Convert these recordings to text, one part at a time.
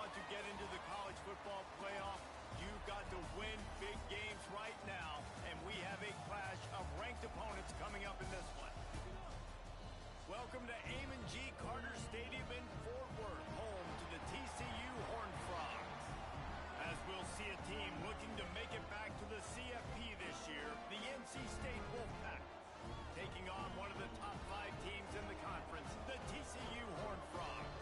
want to get into the college football playoff, you've got to win big games right now, and we have a clash of ranked opponents coming up in this one. Welcome to Amon G. Carter Stadium in Fort Worth, home to the TCU Horned Frogs. As we'll see a team looking to make it back to the CFP this year, the NC State Wolfpack, taking on one of the top 5 teams in the conference, the TCU Horned Frogs.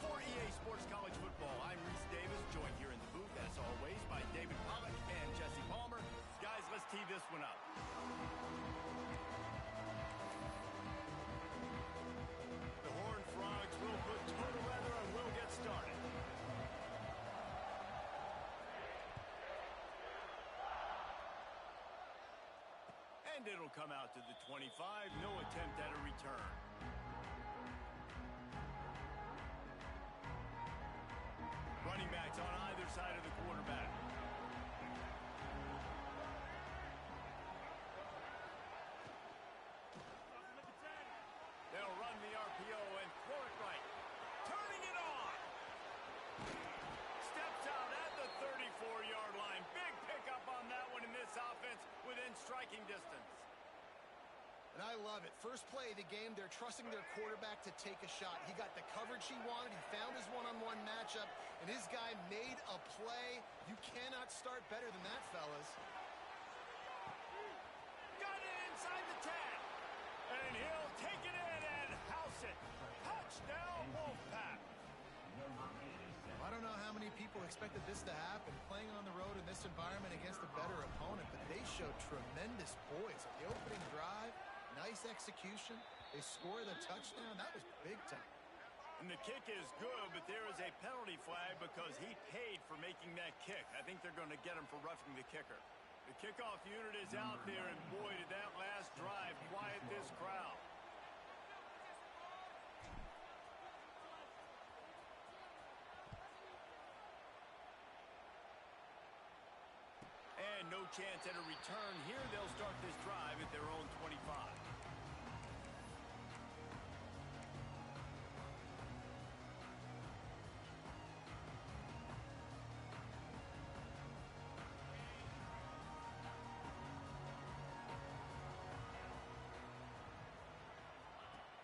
For EA Sports College Football, I'm Reese Davis, joined here in the booth, as always, by David Pollack and Jesse Palmer. Guys, let's tee this one up. The Horned Frogs will put toe to leather and we'll get started. And it'll come out to the 25, no attempt at a return. Running backs on either side of the quarterback. They'll run the RPO and throw it right. Turning it on. Steps out at the 34-yard line. Big pickup on that one in this offense within striking distance. And I love it. First play of the game, they're trusting their quarterback to take a shot. He got the coverage he wanted. He found his one-on-one matchup, and his guy made a play. You cannot start better than that, fellas. Got it inside the 10. And he'll take it in and house it. Touchdown, Wolfpack. I don't know how many people expected this to happen, playing on the road in this environment against a better opponent, but they showed tremendous poise on the opening drive. Nice execution. They score the touchdown. That was big time. And the kick is good, but there is a penalty flag because he paid for making that kick. I think they're going to get him for roughing the kicker. The kickoff unit is out there, and boy, did that last drive quiet this crowd. And no chance at a return here. They'll start this drive at their own 25.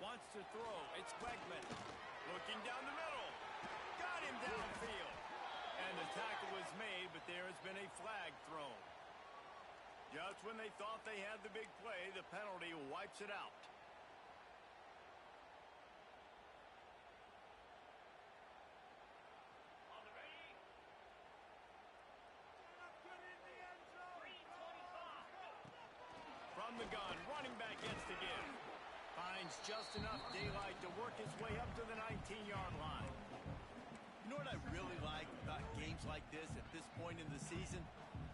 Wants to throw. It's Wegman. Looking down the middle. Got him downfield. And the tackle was made, but there has been a flag thrown. Just when they thought they had the big play, the penalty wipes it out. From the gun, running back gets the give. Finds just enough daylight to work his way up to the 19-yard line. You know what I really like about games like this at this point in the season?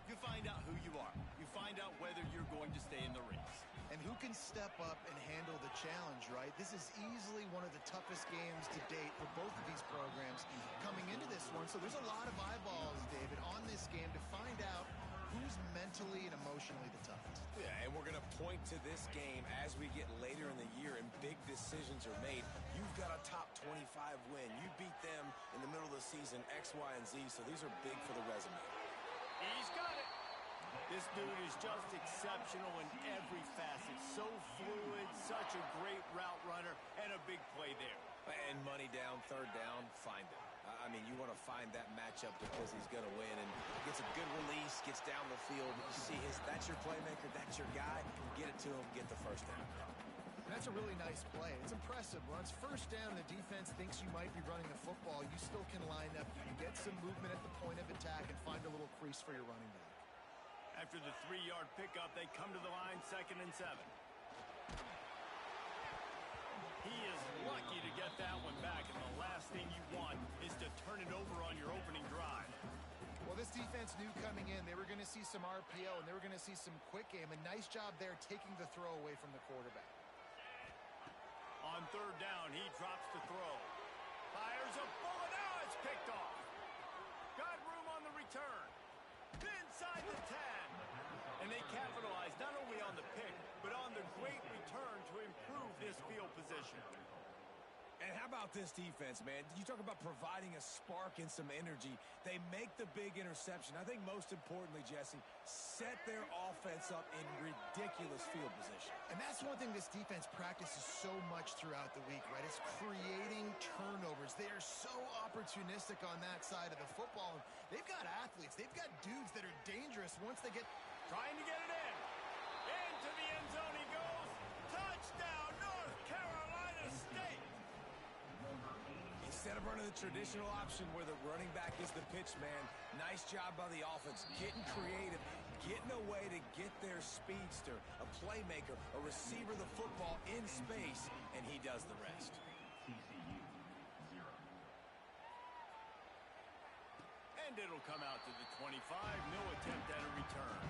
You find out who you are. You find out whether you're going to stay in the race. And who can step up and handle the challenge, right? This is easily one of the toughest games to date for both of these programs coming into this one. So there's a lot of eyeballs, David, on this game to find out who's mentally and emotionally the toughest. Yeah, and we're going to point to this game as we get later in the year and big decisions are made. You've got a top 25 win. You beat them in the middle of the season, X, Y, and Z, so these are big for the resume. He's got it. This dude is just exceptional in every facet. So fluid, such a great route runner, and a big play there. And money down, third down, find him. I mean, you want to find that matchup because he's going to win and gets a good release, gets down the field. You see that's your playmaker, that's your guy. Get it to him, get the first down. That's a really nice play. It's impressive. When it's first down and the defense thinks you might be running the football, you still can line up. You can get some movement at the point of attack and find a little crease for your running back. After the 3-yard pickup, they come to the line, 2nd and 7. He is lucky to get that one back, and the last thing you want is to turn it over on your opening drive. Well, this defense knew coming in they were going to see some RPO, and they were going to see some quick game. A nice job there taking the throw away from the quarterback. On 3rd down, he drops the throw. Fires a bullet. Now it's picked off. Got room on the return. Inside the 10. And they capitalize not only on the pick, but on the great return to improve this field position. And how about this defense, man? You talk about providing a spark and some energy. They make the big interception. I think most importantly, Jesse, set their offense up in ridiculous field position. And that's one thing this defense practices so much throughout the week, right? It's creating turnovers. They are so opportunistic on that side of the football. They've got athletes. They've got dudes that are dangerous once they get... Trying to get it in. Into the end zone he goes. Touchdown, North Carolina State. Instead of running the traditional option where the running back is the pitch man, nice job by the offense, getting creative, getting a way to get their speedster, a playmaker, a receiver the football in space, and he does the rest. And it'll come out to the 25. No attempt at a return.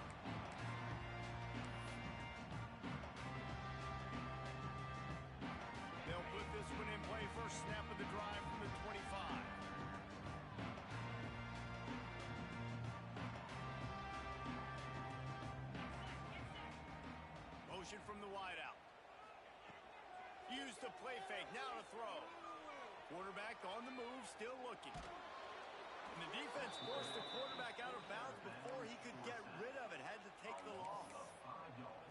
They'll put this one in play. First snap of the drive from the 25. Motion from the wideout. Use the play fake. Now to throw. Quarterback on the move, still looking. And the defense forced the quarterback out of bounds before he could get rid of it. Had to take the loss.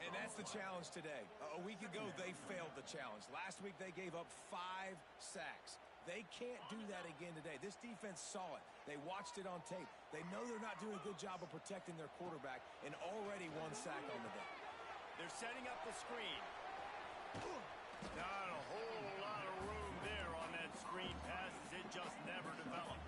And that's the challenge today. A week ago, they failed the challenge. Last week, they gave up 5 sacks. They can't do that again today. This defense saw it. They watched it on tape. They know they're not doing a good job of protecting their quarterback, and already 1 sack on the day. They're setting up the screen. Not a whole lot of room there on that screen pass as it just never developed.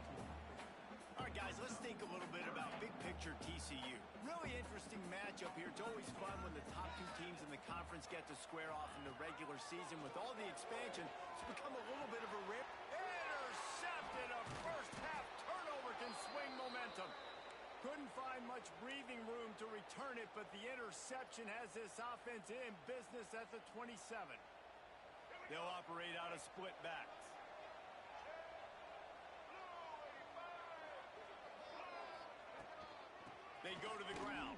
All right, guys, let's think a little bit about big picture TCU. Really interesting matchup here. It's always fun when the top 2 teams in the conference get to square off in the regular season. With all the expansion, it's become a little bit of a rip. Intercepted. A first half turnover can swing momentum. Couldn't find much breathing room to return it, but the interception has this offense in business at the 27. They'll operate out of split backs. They go to the ground.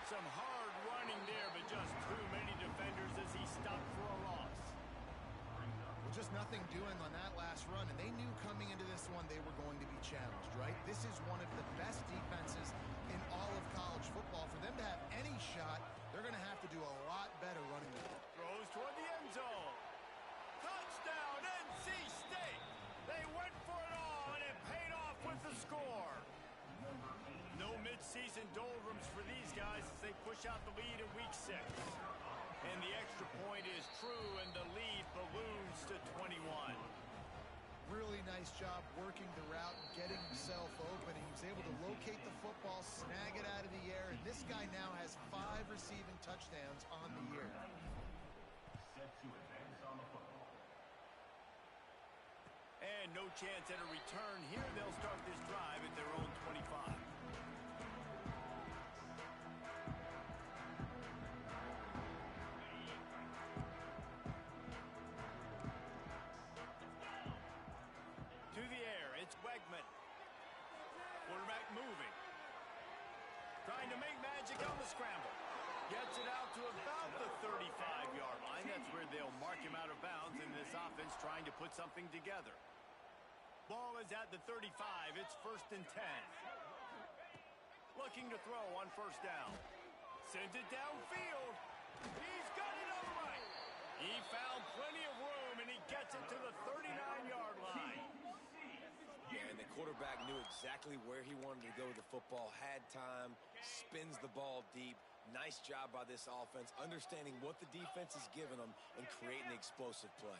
Some hard running there, but just too many defenders as he stopped for a loss. Well, just nothing doing on that last run, and they knew coming into this one they were going to be challenged, right? This is one of the best defenses in all of college football. For them to have any shot, they're going to have to do a lot better running the ball. Throws toward the end zone. Touchdown, NC State. They went for it all, and it paid off with the score. No mid-season doldrums for these guys as they push out the lead in week 6. And the extra point is true, and the lead balloons to 21. Really nice job working the route and getting himself open. He was able to locate the football, snag it out of the air, and this guy now has 5 receiving touchdowns on the year. And no chance at a return here. They'll start this drive at their own 25. To the air, it's Wegman. Quarterback moving. Trying to make magic on the scramble. Gets it out to about the 35-yard line. That's where they'll mark him out of bounds in this offense trying to put something together. Ball is at the 35. It's 1st and 10. Looking to throw on 1st down. Sends it downfield. He's got it upright. He found plenty of room, and he gets it to the 39-yard line. Yeah, and the quarterback knew exactly where he wanted to go with the football, had time, spins the ball deep. Nice job by this offense, understanding what the defense is giving them and creating the explosive play.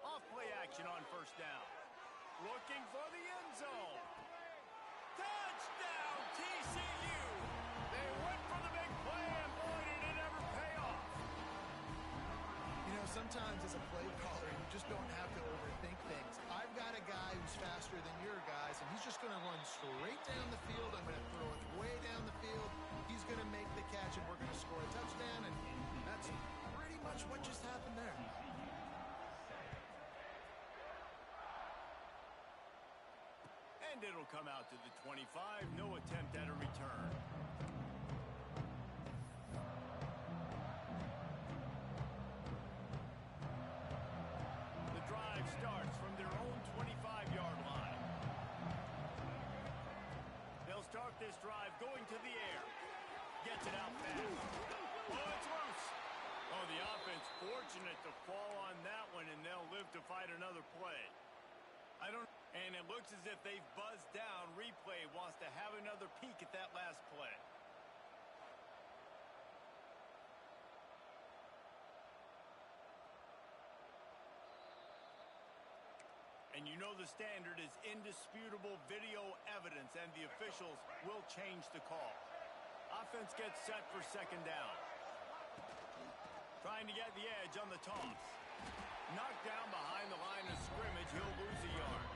Off-play action on 1st down. Looking for the end zone. Touchdown, TCU! They went for the big play, and boy, did it ever pay off. You know, sometimes as a play caller, you just don't have to overthink things. I've got a guy who's faster than your guys, and he's just going to run straight down the field. I'm going to throw it way down the field. He's going to make the catch, and we're going to score a touchdown, and that's pretty much what just happened there. And it'll come out to the 25. No attempt at a return. this drive going to the air. Gets it out fast. Oh, it's loose. Oh, the offense fortunate to fall on that one, and they'll live to fight another play. And it looks as if they've buzzed down. Replay wants to have another peek at that last play. And you know the standard is indisputable video evidence, and the officials will change the call. Offense gets set for second down. Trying to get the edge on the toss. Knocked down behind the line of scrimmage. He'll lose a yard.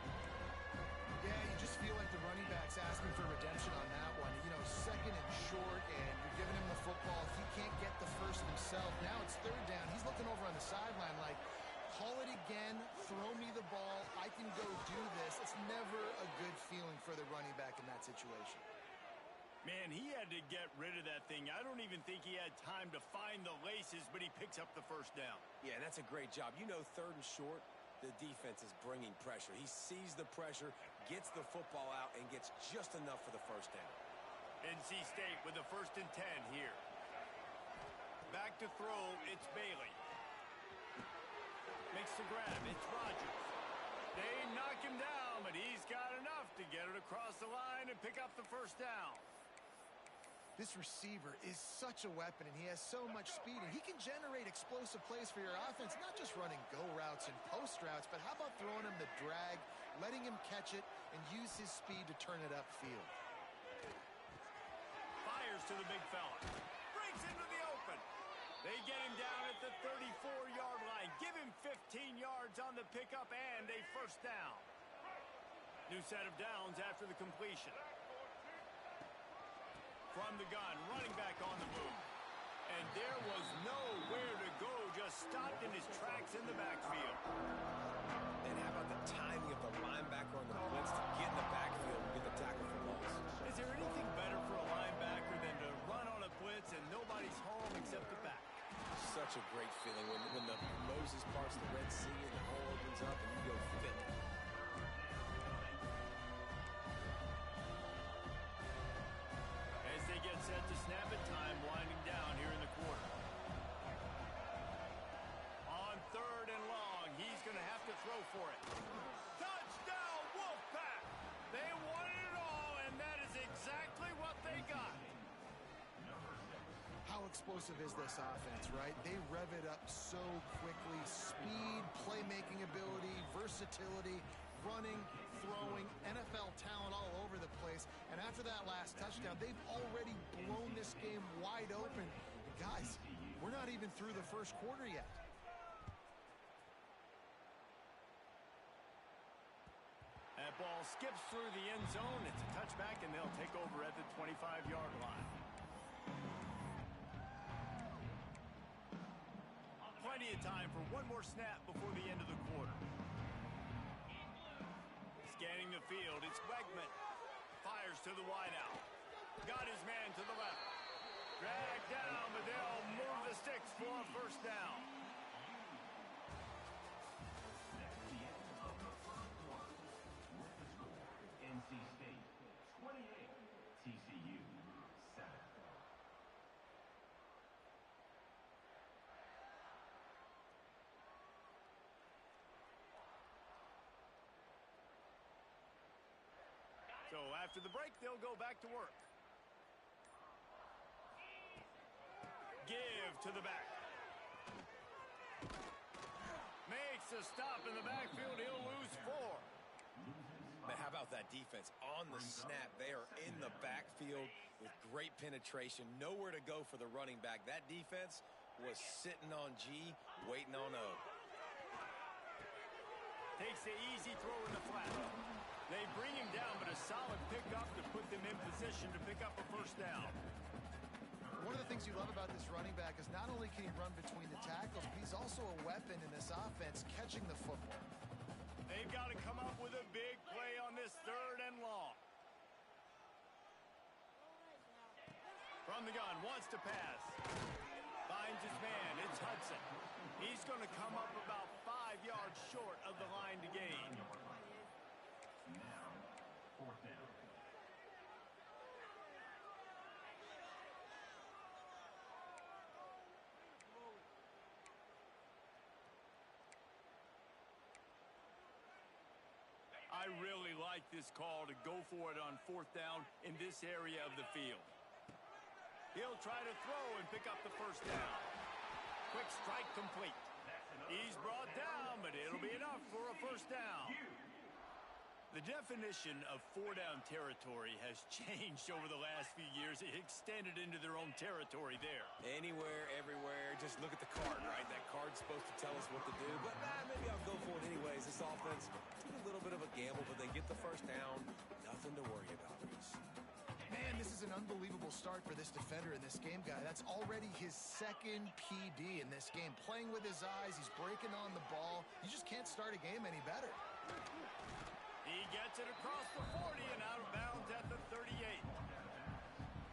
Yeah, you just feel like the running back's asking for redemption on that one. You know, second and short, and you're giving him the football. He can't get the first himself. Now it's third down. He's looking over on the sideline like, call it again, throw me the ball, I can go do this. It's never a good feeling for the running back in that situation. Man, he had to get rid of that thing. I don't even think he had time to find the laces, but he picks up the first down. Yeah, that's a great job. You know, third and short, the defense is bringing pressure. He sees the pressure, gets the football out, and gets just enough for the first down. NC State with the 1st and 10 here. Back to throw, it's Bailey. Makes the grab, it's Rogers. They knock him down, but he's got enough to get it across the line and pick up the first down. This receiver is such a weapon, and he has so much speed, and he can generate explosive plays for your offense, not just running go routes and post routes, but how about throwing him the drag, letting him catch it, and use his speed to turn it upfield. Fires to the big fella. Breaks into the open. They get him down at the 34-yard line. Give him 15 yards on the pickup and a first down. New set of downs after the completion. From the gun, running back on the move. And there was nowhere to go, just stopped in his tracks in the backfield. And how about the timing of the linebacker on the blitz to get in the backfield and get the tackle for loss? Is there anything better for a linebacker than to run on a blitz and nobody's home except the back? Such a great feeling when the Moses parts the Red Sea and the hole opens up and you go fit. As they get set to snap it, time winding down here in the quarter. On 3rd and long, he's going to have to throw for it. Touchdown, Wolfpack! They wanted it all, and that is exactly what they got. How explosive is this offense, right? They rev it up so quickly. Speed, playmaking ability, versatility, running, throwing, NFL talent all over the place. And after that last touchdown, they've already blown this game wide open. And guys, we're not even through the first quarter yet. That ball skips through the end zone. It's a touchback, and they'll take over at the 25-yard line. Plenty of time for one more snap before the end of the quarter. Scanning the field, it's Wegman. Fires to the wideout. Got his man to the left. Dragged down, but they'll move the sticks for a first down. NC State 28, TCU 7. So after the break, they'll go back to work. Give to the back. Makes a stop in the backfield. He'll lose 4. But how about that defense? On the snap, they are in the backfield with great penetration. Nowhere to go for the running back. That defense was sitting on G, waiting on O. Takes the easy throw in the flat. They bring him down, but a solid pickup to put them in position to pick up a first down. One of the things you love about this running back is not only can he run between the tackles, but he's also a weapon in this offense, catching the football. They've got to come up with a big play on this 3rd and long. From the gun, wants to pass. Finds his man, it's Hudson. He's going to come up about 5 yards short of the line to gain. Now, 4th down. like this call to go for it on 4th down in this area of the field. He'll try to throw and pick up the 1st down. Quick strike complete. He's brought down, but it'll be enough for a 1st down. The definition of 4-down territory has changed over the last few years. It extended into their own territory there. Anywhere, everywhere. Just look at the card, right? That card's supposed to tell us what to do. But maybe I'll go for it anyways. This offense took a little bit of a gamble, but they get the 1st down. Nothing to worry about, Reese. Man, this is an unbelievable start for this defender in this game, guy. That's already his 2nd PD in this game. Playing with his eyes, he's breaking on the ball. You just can't start a game any better. He gets it across the 40 and out of bounds at the 38.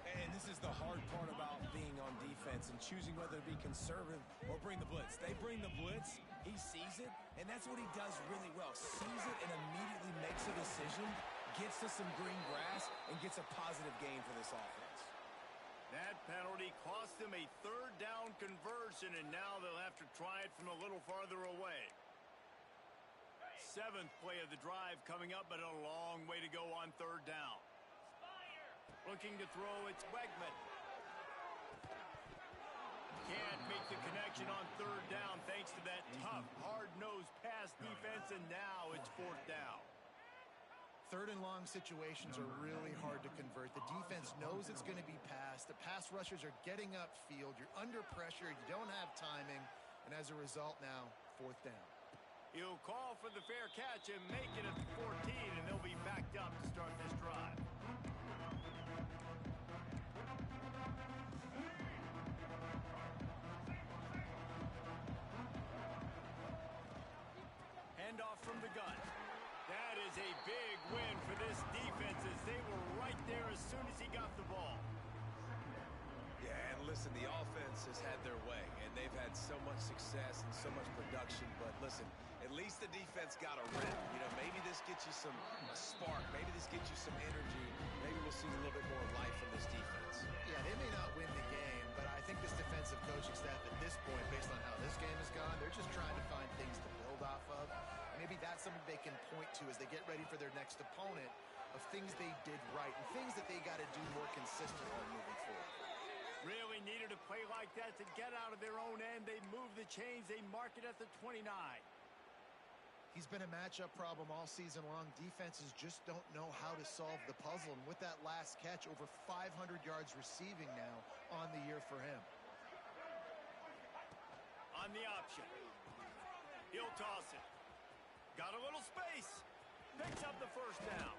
And this is the hard part about being on defense and choosing whether to be conservative or bring the blitz. They bring the blitz, he sees it, and that's what he does really well. Sees it and immediately makes a decision, gets to some green grass, and gets a positive gain for this offense. That penalty cost them a 3rd down conversion, and now they'll have to try it from a little farther away. 7th play of the drive coming up, but a long way to go on 3rd down. Looking to throw, it's Wegman. Can't make the connection on 3rd down thanks to that tough, hard-nosed pass defense, and now it's 4th down. 3rd and long situations are really hard to convert. The defense knows it's going to be passed. The pass rushers are getting upfield. You're under pressure. You don't have timing. And as a result now, 4th down. He'll call for the fair catch and make it at the 14, and they'll be backed up to start this drive. Handoff from the gun. That is a big win for this defense as they were right there as soon as he got the ball. Yeah, and listen, the offense has had their way, and they've had so much success and so much production. But listen, at least the defense got a rip. You know, maybe this gets you a spark. Maybe this gets you some energy. Maybe we'll see a little bit more life from this defense. Yeah, they may not win the game, but I think this defensive coaching staff at this point, based on how this game has gone, they're just trying to find things to build off of. Maybe that's something they can point to as they get ready for their next opponent, of things they did right and things that they got to do more consistently moving forward. Really needed a play like that to get out of their own end. They move the chains. They mark it at the 29. He's been a matchup problem all season long. Defenses just don't know how to solve the puzzle. And with that last catch, over 500 yards receiving now on the year for him. On the option. He'll toss it. Got a little space. Picks up the 1st down.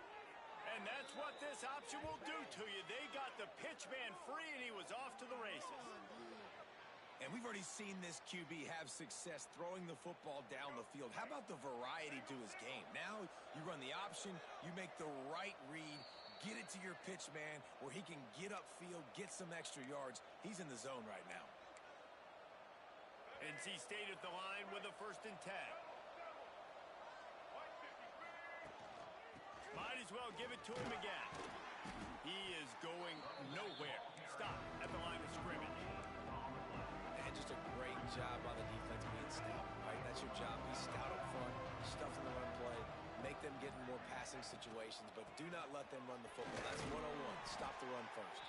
And that's what this option will do to you. They got the pitch man free, and he was off to the races. And we've already seen this QB have success throwing the football down the field. How about the variety to his game? Now you run the option, you make the right read, get it to your pitch man where he can get upfield, get some extra yards. He's in the zone right now. NC State at the line with a 1st and 10. Might as well give it to him again. He is going nowhere. Stop at the line of scrimmage. And just a great job by the defense being stout, right? That's your job. Be stout up front, stuff in the run play, make them get in more passing situations, but do not let them run the football. That's 101. Stop the run first.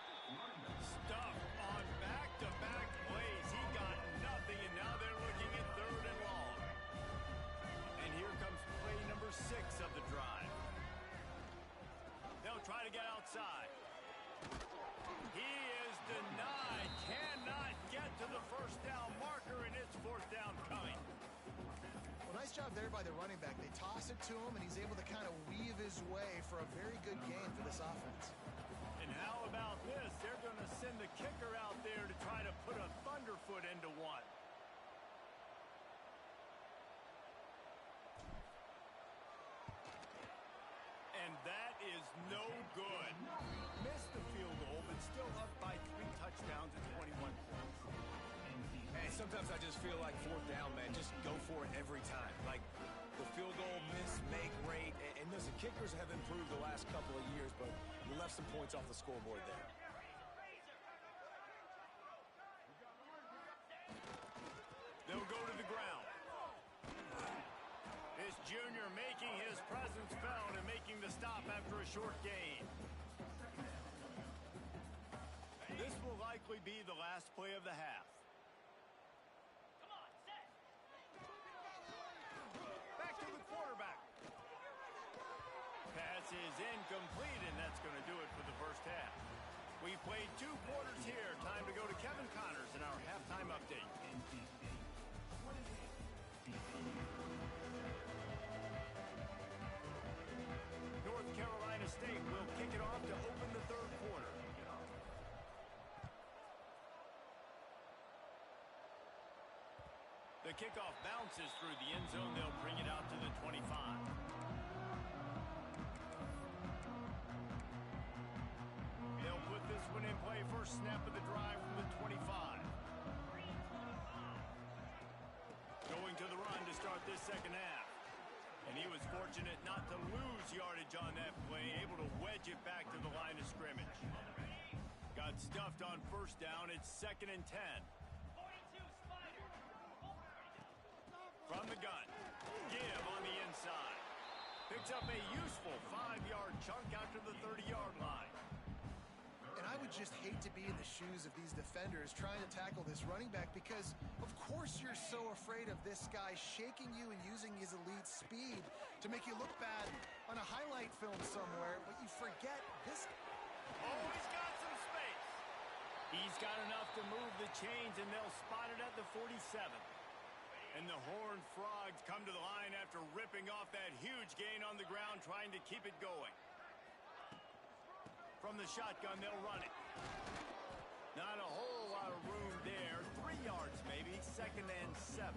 Stuff on back-to-back plays. He got nothing, and now they're looking at 3rd and long. And here comes play number 6 of the drive. They'll try to get outside. He is denied. Cannot get to the 1st down marker, and it's 4th down coming. Well, nice job there by the running back. They toss it to him, and he's able to kind of weave his way for a very good game for this offense. And how about this? They're going to send the kicker out there to try to put a thunderfoot into one. And that is no good. Missed the field goal, but still up by 3 touchdowns and 21 points. Hey, sometimes I just feel like 4th down, man. Just go for it every time. Like the field goal miss, make rate. And listen, kickers have improved the last couple of years, but you left some points off the scoreboard there. They'll go to the ground. This Davis Jr. making his presence felt and making the stop after a short gain. This will likely be the last play of the half. Back to the quarterback. Pass is incomplete, and that's going to do it for the first half. We played 2 quarters here. Time to go to Kevin Connors in our halftime update. North Carolina State will kick it off to open the third quarter. The kickoff bounces through the end zone. They'll bring it out to the 25. They'll put this one in play. First snap of the drive from the 25. Going to the run to start this second half. And he was fortunate not to lose yardage on that play, able to wedge it back to the line of scrimmage. Got stuffed on first down. It's 2nd and 10. From the gun, give on the inside. Picks up a useful 5-yard chunk out to the 30-yard line. And I would just hate to be in the shoes of these defenders trying to tackle this running back because, of course, you're so afraid of this guy shaking you and using his elite speed to make you look bad on a highlight film somewhere, but you forget this. Oh, he's got some space. He's got enough to move the chains, and they'll spot it at the 47. And the Horned Frogs come to the line after ripping off that huge gain on the ground, trying to keep it going. From the shotgun, they'll run it. Not a whole lot of room there. 3 yards maybe, 2nd and 7.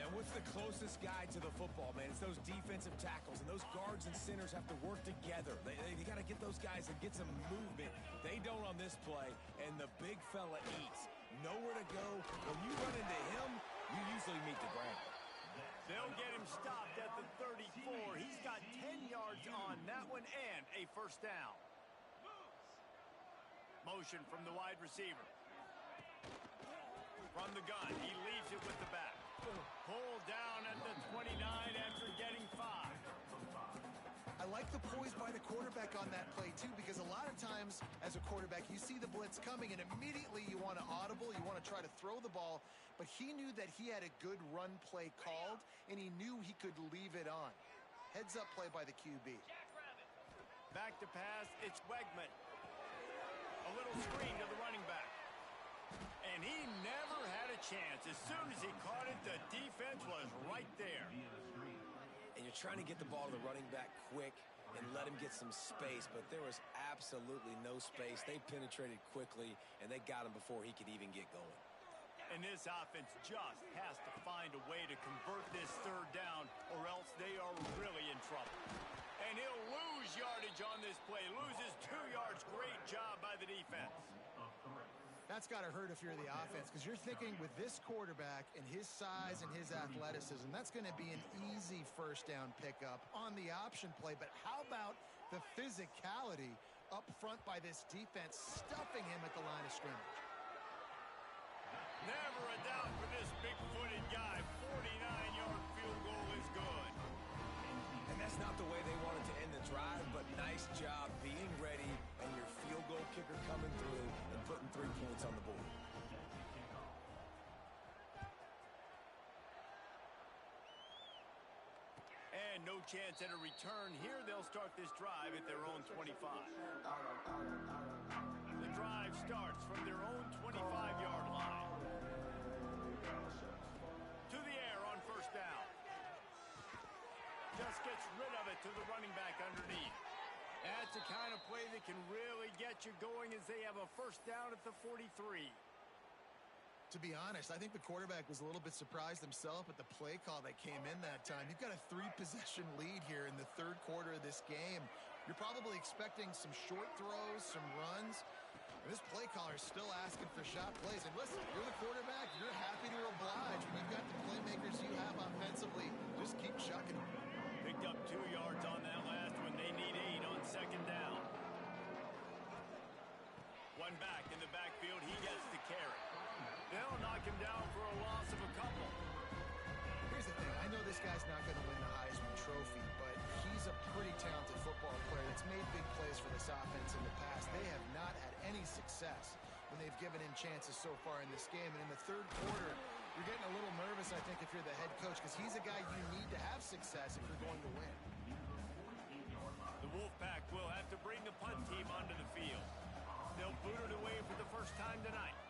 And what's the closest guy to the football, man? It's those defensive tackles, and those guards and centers have to work together. They got to get those guys and get some movement. They don't on this play, and the big fella eats. Nowhere to go. When you run into him, you usually meet the ground. They'll get him stopped at the 34. He's got 10 yards on that one and a first down. Motion from the wide receiver. From the gun, he leaves it with the back. Pulled down at the 29 after getting 5. I like the poise by the quarterback on that play, too, because a lot of times as a quarterback, you see the blitz coming, and immediately you want to audible, you want to try to throw the ball, but he knew that he had a good run play called, and he knew he could leave it on. Heads-up play by the QB. Back to pass, it's Wegman. A little screen to the running back. And he never had a chance. As soon as he caught it, the defense was right there. And you're trying to get the ball to the running back quick and let him get some space, but there was absolutely no space. They penetrated quickly, and they got him before he could even get going. And this offense just has to find a way to convert this third down, or else they are really in trouble. And he'll lose yardage on this play. Loses 2 yards. Great job by the defense. That's got to hurt if you're the offense, because you're thinking with this quarterback and his size and his athleticism, that's going to be an easy first down pickup on the option play. But how about the physicality up front by this defense, stuffing him at the line of scrimmage? Never a doubt for this big-footed guy. 49-yard field goal is good. And that's not the way they wanted to end the drive, but nice job being ready and your field goal kicker coming through and putting 3 points on the board. And no chance at a return here. They'll start this drive at their own 25. The drive starts from their own 25-yard line. To the air on first down. Just gets rid of it to the running back underneath. That's the kind of play that can really get you going as they have a first down at the 43. To be honest, I think the quarterback was a little bit surprised himself at the play call that came in that time. You've got a 3-possession lead here in the third quarter of this game. You're probably expecting some short throws, some runs. And this play caller is still asking for shot plays. And listen, you're the quarterback. You're happy to oblige. When you've got the playmakers you have offensively, just keep chucking them. Picked up 2 yards on that last one. They need 8 on second down. One back in the backfield. He gets the carry. They'll knock him down for a loss of a couple. Here's the thing. I know this guy's not going to win the Heisman Trophy, but he's a pretty talented football player that's made big plays for this offense in the past. They have not had any success when they've given him chances so far in this game. And in the third quarter, you're getting a little nervous, I think, if you're the head coach, because he's a guy you need to have success if you're going to win. The Wolfpack will have to bring the punt team onto the field. They'll boot it away for the first time tonight.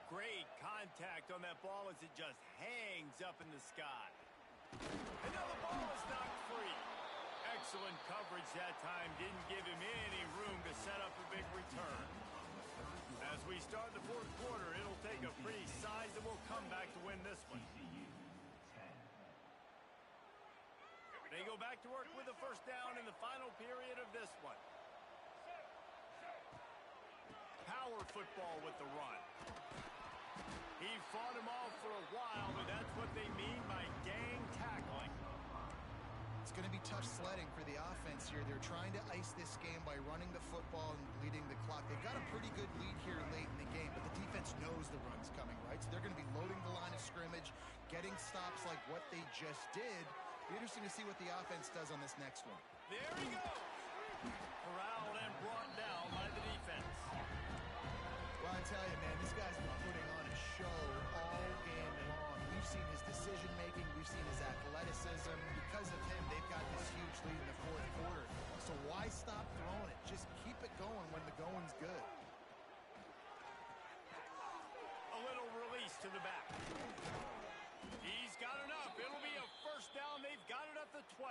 Great contact on that ball as it just hangs up in the sky. And now the ball is knocked free. Excellent coverage that time. Didn't give him any room to set up a big return. As we start the fourth quarter, it'll take a pretty sizable comeback to win this one. They go back to work with a first down in the final period of this one. Power football with the run. He fought him off for a while, but that's what they mean by gang tackling. It's going to be tough sledding for the offense here. They're trying to ice this game by running the football and leading the clock. They've got a pretty good lead here late in the game, but the defense knows the run's coming, right? So they're going to be loading the line of scrimmage, getting stops like what they just did. Be interesting to see what the offense does on this next one. There he goes. Corralled and brought down by the defense. Well, I tell you, man, this guy's been putting on a show all game long. We've seen his decision-making. We've seen his athleticism. Because of him, they've got this huge lead in the fourth quarter. So why stop throwing it? Just keep it going when the going's good. A little release to the back. He's got enough. It'll be a first down. They've got it at the 12.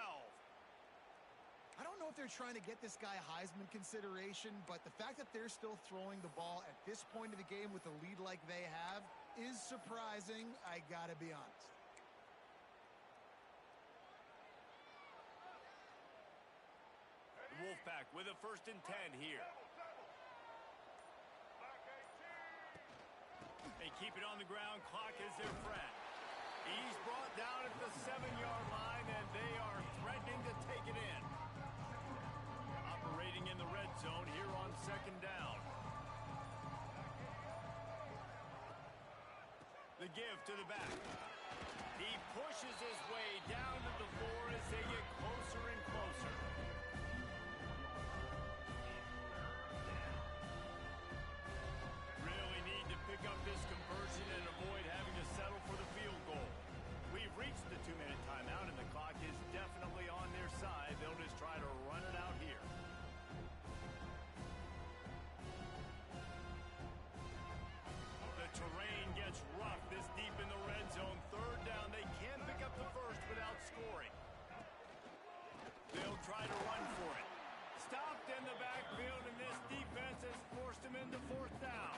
I don't know if they're trying to get this guy Heisman consideration, but the fact that they're still throwing the ball at this point of the game with a lead like they have is surprising, I gotta be honest. The Wolfpack with a 1st and 10 here. They keep it on the ground. Clock is their friend. He's brought down at the 7-yard line, and they are threatening to take it in. Operating in the red zone here on 2nd down. The give to the back. He pushes his way down to the floor as they get closer and closer. Really need to pick up this conversion and avoid having to settle for the field goal. We've reached the 2-minute timeout, and the clock is definitely on their side. They'll just try to run it out here. The terrain gets rough this deep in the red zone. 3rd down. They can pick up the first without scoring. They'll try to run for it. Stopped in the backfield, and this defense has forced him into 4th down.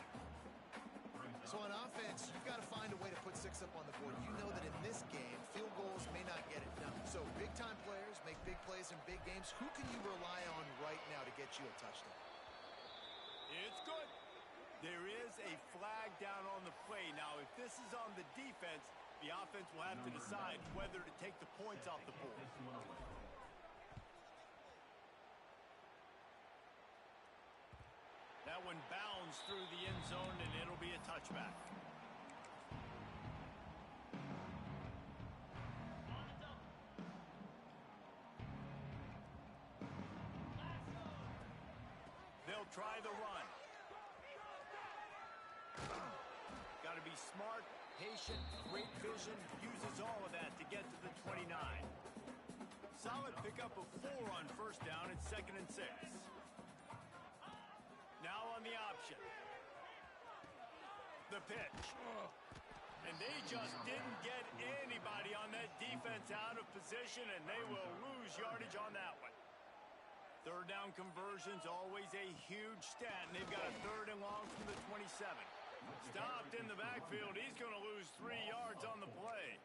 So on offense, you've got to find a way to put 6 up on the board. You know that in this game, field goals may not get it done. So big-time players make big plays in big games. Who can you rely on right now to get you a touchdown? It's good. There is a flag down on the play. Now, if this is on the defense, the offense will have to decide whether to take the points off the board. That one bounds through the end zone, and it'll be a touchback. They'll try the run. Got to be smart, patient, great vision, uses all of that to get to the 29. Solid pickup of 4 on 1st down at 2nd and 6. Now on the option. The pitch. And they just didn't get anybody on that defense out of position, and they will lose yardage on that one. 3rd down conversion's always a huge stat, and they've got a 3rd and long from the 27. Stopped in the backfield. He's going to lose 3 yards on the play.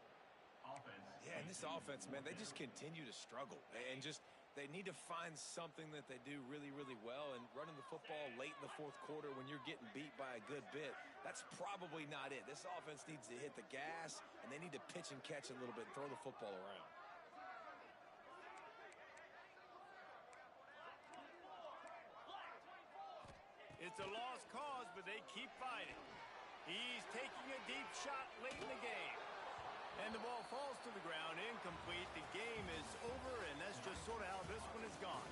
Yeah, and this offense, man, they just continue to struggle. And just, they need to find something that they do really, really well. And running the football late in the 4th quarter when you're getting beat by a good bit, that's probably not it. This offense needs to hit the gas, and they need to pitch and catch a little bit and throw the football around. It's a lost cause, but they keep fighting. He's taking a deep shot late in the game. And the ball falls to the ground, incomplete. The game is over, and that's just sort of how this one has gone.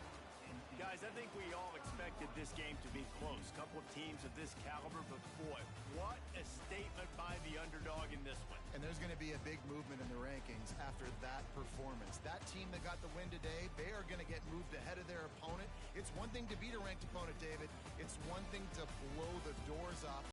Guys, I think we all expected this game to be close. Couple of teams of this caliber, but boy, what a statement by the underdog in this one. And there's going to be a big movement in the rankings after that performance. That team that got the win today, they are going to get moved ahead of their opponent. It's one thing to beat a ranked opponent, David. It's one thing to blow the doors off